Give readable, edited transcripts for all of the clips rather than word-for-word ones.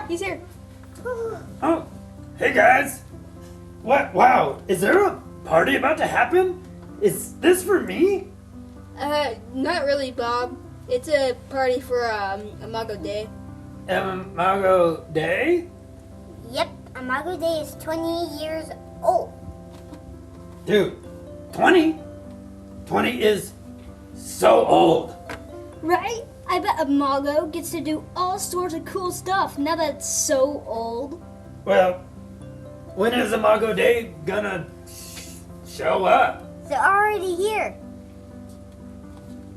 He's here. Oh, hey guys. What? Wow, is there a party about to happen? Is this for me? Not really, Bob. It's a party for Imago Dei. Imago Dei? Yep, Imago Dei is 20 years old. Dude, 20? 20 is so old. Right? I bet Imago gets to do all sorts of cool stuff now that it's so old. Well, when is Imago Dei gonna show up? They're already here.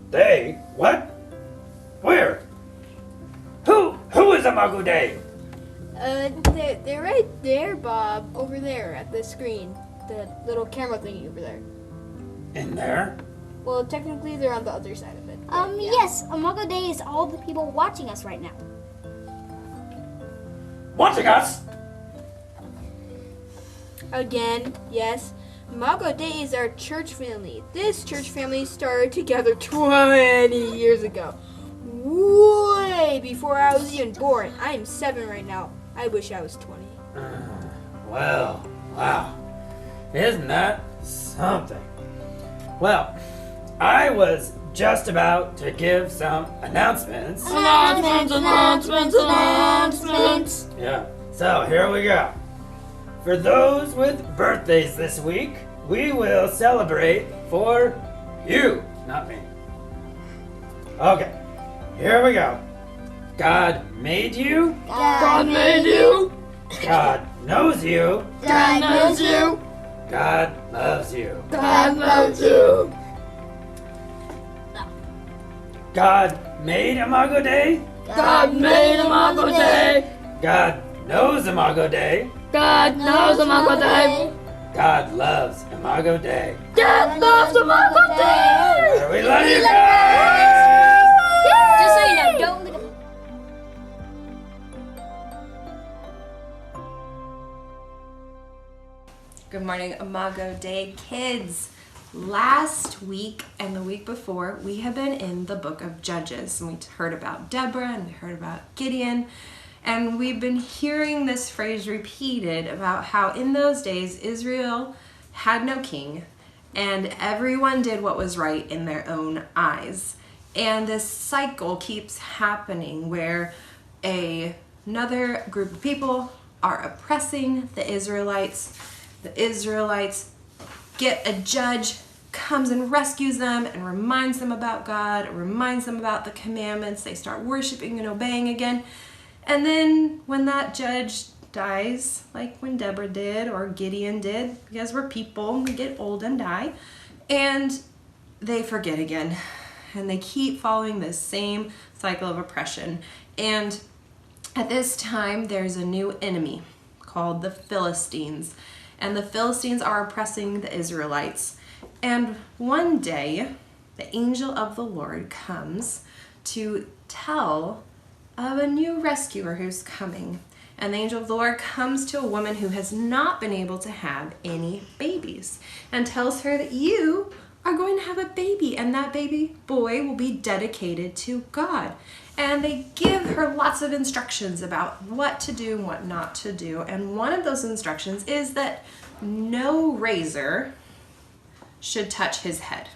They? What? Where? Who is Imago Dei? They're right there, Bob. Over there at the screen. The little camera thingy over there. In there? Well, technically they're on the other side of it. Yes, Imago Dei is all the people watching us right now. Watching us? Again, yes. Imago Dei is our church family. This church family started together 20 years ago. Way before I was even born. I am 7 right now. I wish I was 20. Well, wow. Isn't that something? Well, I was just about to give some announcements. Announcements. Yeah, so here we go. For those with birthdays this week, we will celebrate for you, not me. Okay, here we go. God made you. God made you. God knows you. God knows you. God loves you. God loves you. God made Imago Dei. God made Imago Dei. God knows Imago Dei. God knows Imago Dei. God loves Imago Dei. God loves Imago Dei. We love you guys! Just so you know, don't look at Good morning, Imago Dei kids. Last week and the week before, we have been in the book of Judges, and we heard about Deborah and we heard about Gideon, and we've been hearing this phrase repeated about how in those days Israel had no king and everyone did what was right in their own eyes. And this cycle keeps happening where another group of people are oppressing the Israelites. The Israelites get a judge, comes and rescues them and reminds them about God, reminds them about the commandments. They start worshiping and obeying again. And then when that judge dies, like when Deborah did or Gideon did, because we're people, we get old and die, and they forget again. And they keep following this same cycle of oppression. And at this time, there's a new enemy called the Philistines. And the Philistines are oppressing the Israelites. And one day, the angel of the Lord comes to tell of a new rescuer who's coming. And the angel of the Lord comes to a woman who has not been able to have any babies and tells her that you are going to have a baby, and that baby boy will be dedicated to God. And they give her lots of instructions about what to do and what not to do. And one of those instructions is that no razor should touch his head.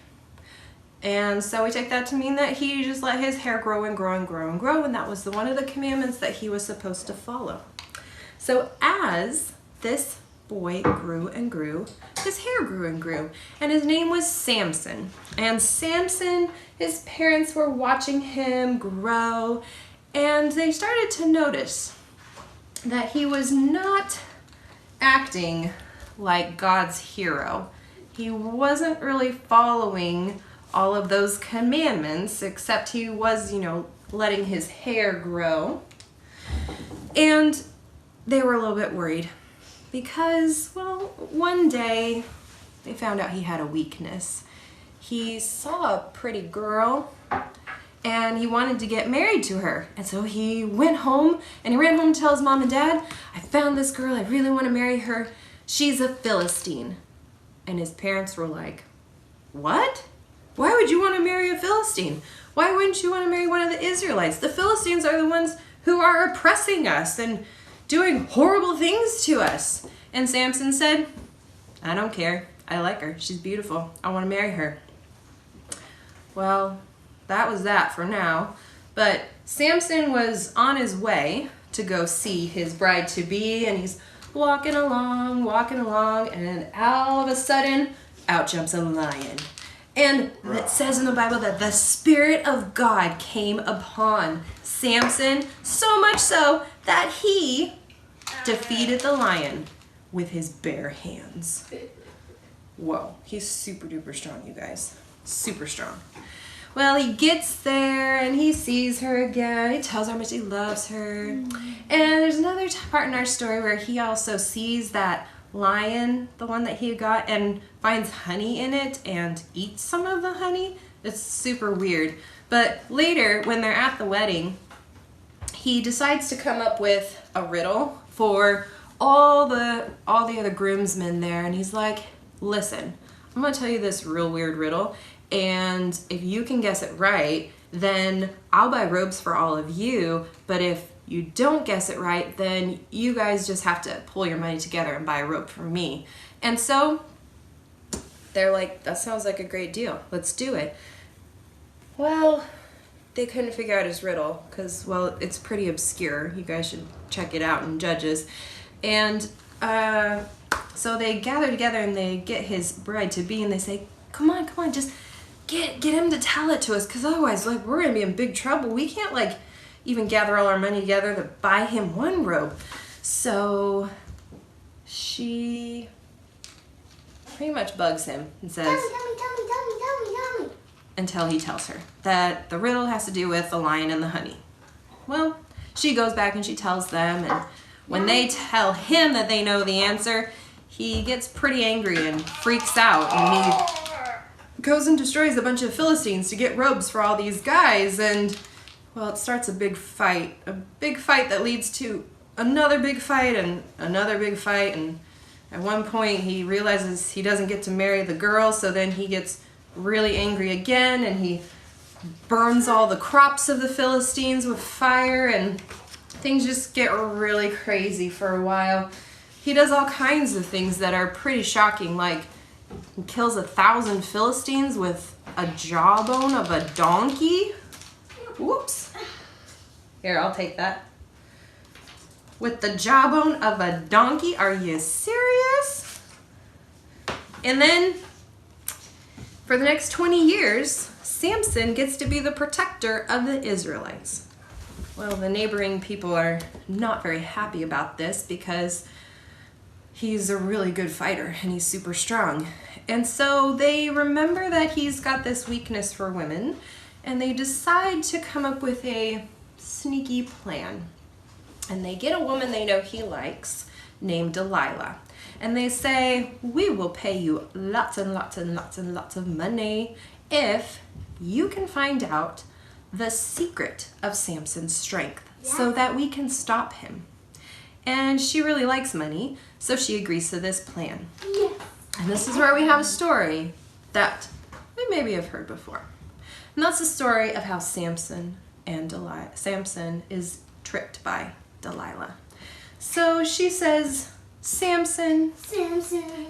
And so we take that to mean that he just let his hair grow and grow and grow and grow, and that was one of the commandments that he was supposed to follow. So as this boy grew and grew, his hair grew and grew, and his name was Samson. And Samson, his parents were watching him grow, and they started to notice that he was not acting like God's hero. He wasn't really following all of those commandments, except he was, letting his hair grow. And they were a little bit worried because, one day they found out he had a weakness. He saw a pretty girl and he wanted to get married to her. And so he went home and he ran home to tell his mom and dad, I found this girl, I really want to marry her. She's a Philistine. And his parents were like, what? Why would you want to marry a Philistine? Why wouldn't you want to marry one of the Israelites? The Philistines are the ones who are oppressing us and doing horrible things to us. And Samson said, I don't care. I like her. She's beautiful. I want to marry her. Well, that was that for now. But Samson was on his way to go see his bride-to-be, and he's walking along, and then all of a sudden, out jumps a lion. And it says in the Bible that the Spirit of God came upon Samson, so much so that he defeated the lion with his bare hands. Whoa, he's super duper strong, you guys. Super strong. Well, he gets there and he sees her again. He tells her how much he loves her. And there's another part in our story where he also sees that lion, the one that he got, and finds honey in it and eats some of the honey. It's super weird. But later, when they're at the wedding, he decides to come up with a riddle for all the other groomsmen there, and he's like, listen, I'm gonna tell you this real weird riddle, and if you can guess it right, then I'll buy robes for all of you, but if you don't guess it right, then you guys just have to pull your money together and buy a robe for me. And so they're like, that sounds like a great deal. Let's do it. Well, they couldn't figure out his riddle because, well, it's pretty obscure. You guys should check it out in Judges. And so they gather together and they get his bride-to-be and they say, come on, just get him to tell it to us, because otherwise, like, we're gonna be in big trouble. We can't, like, even gather all our money together to buy him one robe. So she pretty much bugs him and says, Tell me. until he tells her that the riddle has to do with the lion and the honey. Well, she goes back and she tells them, and when they tell him that they know the answer, he gets pretty angry and freaks out, and he goes and destroys a bunch of Philistines to get robes for all these guys, and well, it starts a big fight that leads to another big fight and another big fight, and at one point he realizes he doesn't get to marry the girl, so then he gets really angry again and he burns all the crops of the Philistines with fire, and things just get really crazy for a while. He does all kinds of things that are pretty shocking, like he kills 1,000 Philistines with a jawbone of a donkey. Whoops. Here, I'll take that. With the jawbone of a donkey? Are you serious? And then, for the next 20 years, Samson gets to be the protector of the Israelites. Well, the neighboring people are not very happy about this because he's a really good fighter and he's super strong. And so they remember that he's got this weakness for women, and they decide to come up with a sneaky plan. And they get a woman they know he likes named Delilah. And they say, we will pay you lots and lots and lots and lots of money if you can find out the secret of Samson's strength so that we can stop him. And she really likes money, so she agrees to this plan. And this is where we have a story that we maybe have heard before. And that's the story of how Samson is tricked by Delilah. So she says, Samson,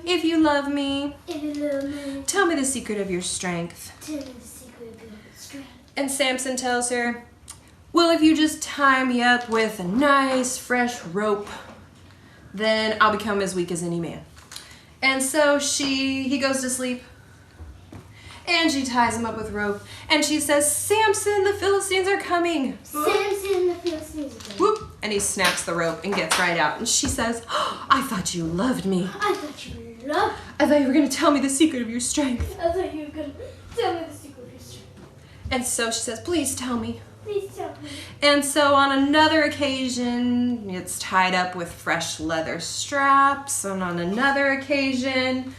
if you love me, tell me the secret of your strength. And Samson tells her, well, if you just tie me up with a nice fresh rope, then I'll become as weak as any man. And so he goes to sleep, and she ties him up with rope, and she says, Samson, the Philistines are coming. Samson, the Philistines are coming. Whoop, and he snaps the rope and gets right out. And she says, oh, I thought you loved me. I thought you loved me. I thought you were going to tell me the secret of your strength. I thought you were going to tell me the secret of your strength. And so she says, please tell me. Please tell me. And so on another occasion, it's tied up with fresh leather straps. And on another occasion,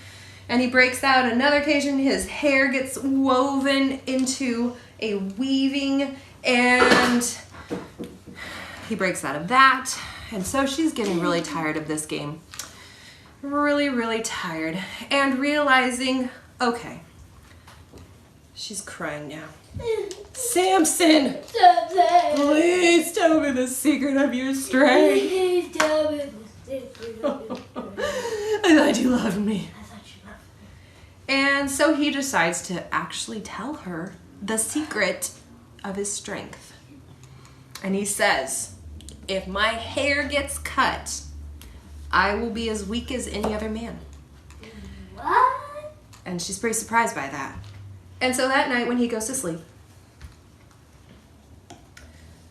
and he breaks out, another occasion, his hair gets woven into a weaving, and he breaks out of that. And so she's getting really tired of this game. Really, really tired. And realizing, okay, she's crying now. Samson, please tell me the secret of your strength. Please tell me the secret of your strength. I thought you loved me. And so he decides to actually tell her the secret of his strength. And he says, if my hair gets cut, I will be as weak as any other man. What? And she's pretty surprised by that. And so that night when he goes to sleep,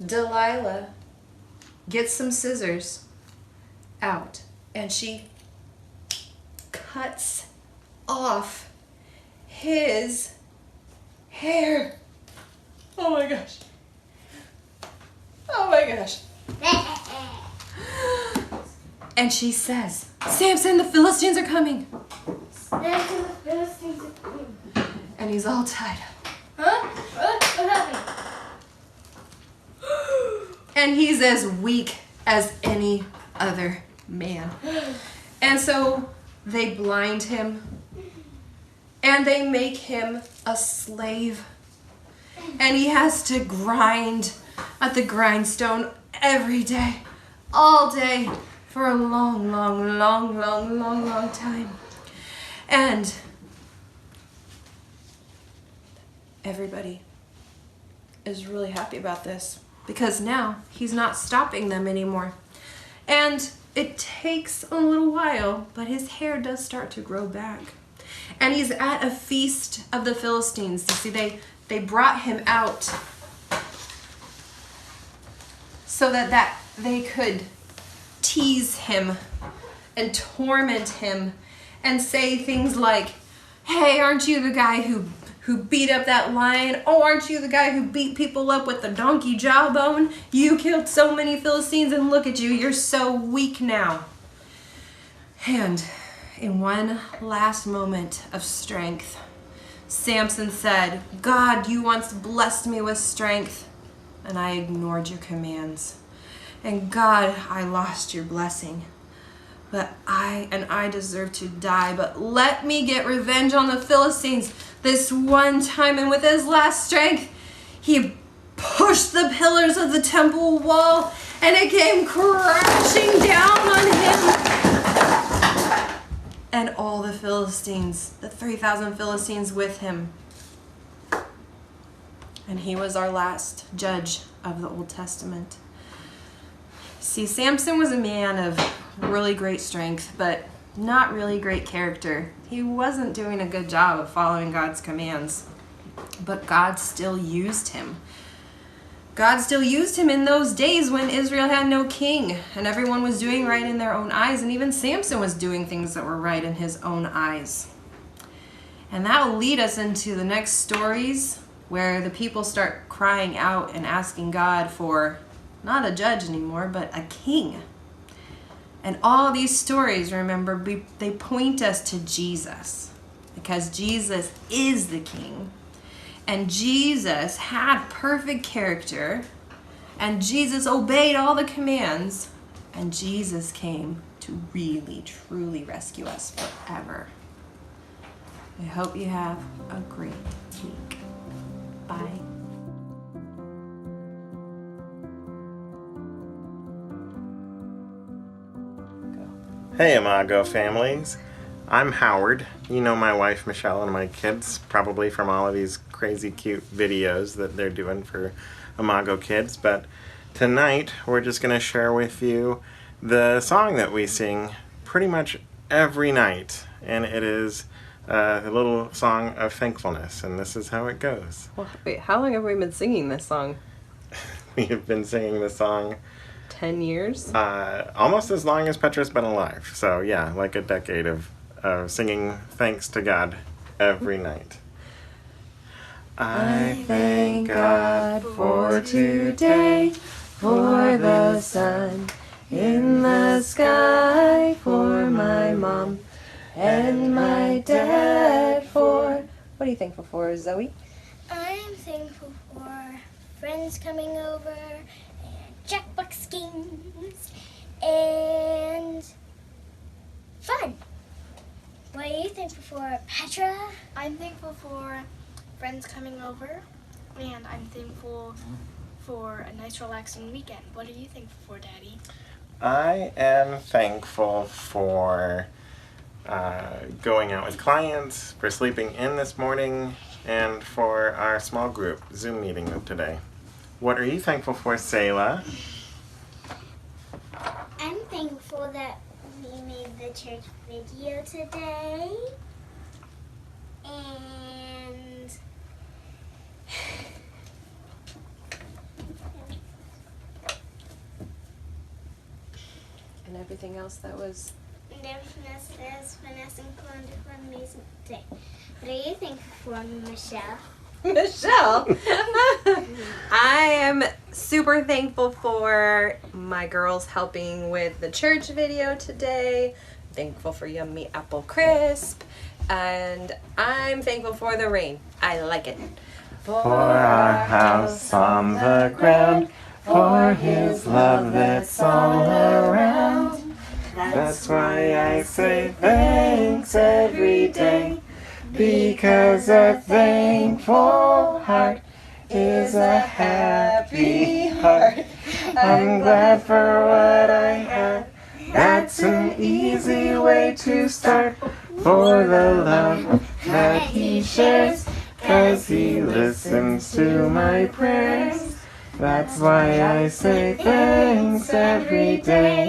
Delilah gets some scissors out and she cuts off his hair. Oh my gosh. Oh my gosh. And she says, Samson, the Philistines are coming. And he's all tied up. Huh? What happened? And he's as weak as any other man. And so they blind him and they make him a slave. And he has to grind at the grindstone every day, all day, for a long time. And everybody is really happy about this because now he's not stopping them anymore. And it takes a little while, but his hair does start to grow back. And he's at a feast of the Philistines. You see, they brought him out so that they could tease him and torment him and say things like, hey, aren't you the guy who beat up that lion? Oh, aren't you the guy who beat people up with the donkey jawbone? You killed so many Philistines and look at you, you're so weak now. And in one last moment of strength, Samson said, God, you once blessed me with strength and I ignored your commands. And God, I lost your blessing. But I deserve to die, but let me get revenge on the Philistines this one time. And with his last strength, he pushed the pillars of the temple wall and it came crashing down on him. And all the Philistines, the 3,000 Philistines with him. And he was our last judge of the Old Testament. See, Samson was a man of really great strength, but not really great character. He wasn't doing a good job of following God's commands, but God still used him. God still used him in those days when Israel had no king and everyone was doing right in their own eyes, and even Samson was doing things that were right in his own eyes. And that will lead us into the next stories where the people start crying out and asking God for not a judge anymore, but a king. And all these stories, remember, they point us to Jesus, because Jesus is the king. And Jesus had perfect character, and Jesus obeyed all the commands, and Jesus came to really, truly rescue us forever. I hope you have a great week. Bye. Hey Imago families, I'm Howard. You know my wife Michelle and my kids probably from all of these crazy cute videos that they're doing for Imago Kids, but tonight we're just going to share with you the song that we sing pretty much every night, and it is a little song of thankfulness, and this is how it goes. Well, wait, how long have we been singing this song? We have been singing the song 10 years? almost as long as Petra's been alive. So yeah, like a decade of singing thanks to God every night. I thank God for today, for the sun in the sky, for my mom and my dad, for... What are you thankful for, Zoe? I'm thankful for friends coming over, checkbook schemes, and fun. What are you thankful for, Petra? I'm thankful for friends coming over, And I'm thankful for a nice relaxing weekend. What are you thankful for, Daddy? I am thankful for going out with clients, for sleeping in this morning, and for our small group Zoom meeting today. What are you thankful for, Selah? I'm thankful that we made the church video today. And And everything else that was. Vanessa and Clonda for an amazing day. What are you thankful for, Michelle? Michelle. I am super thankful for my girls helping with the church video today. Thankful for yummy apple crisp. And I'm thankful for the rain. I like it. For our house on the ground, for his love that's all around. That's why I say thanks every day, because a thankful heart is a happy heart. I'm glad for what I have. That's an easy way to start. For the love that he shares, 'cause he listens to my prayers. That's why I say thanks every day.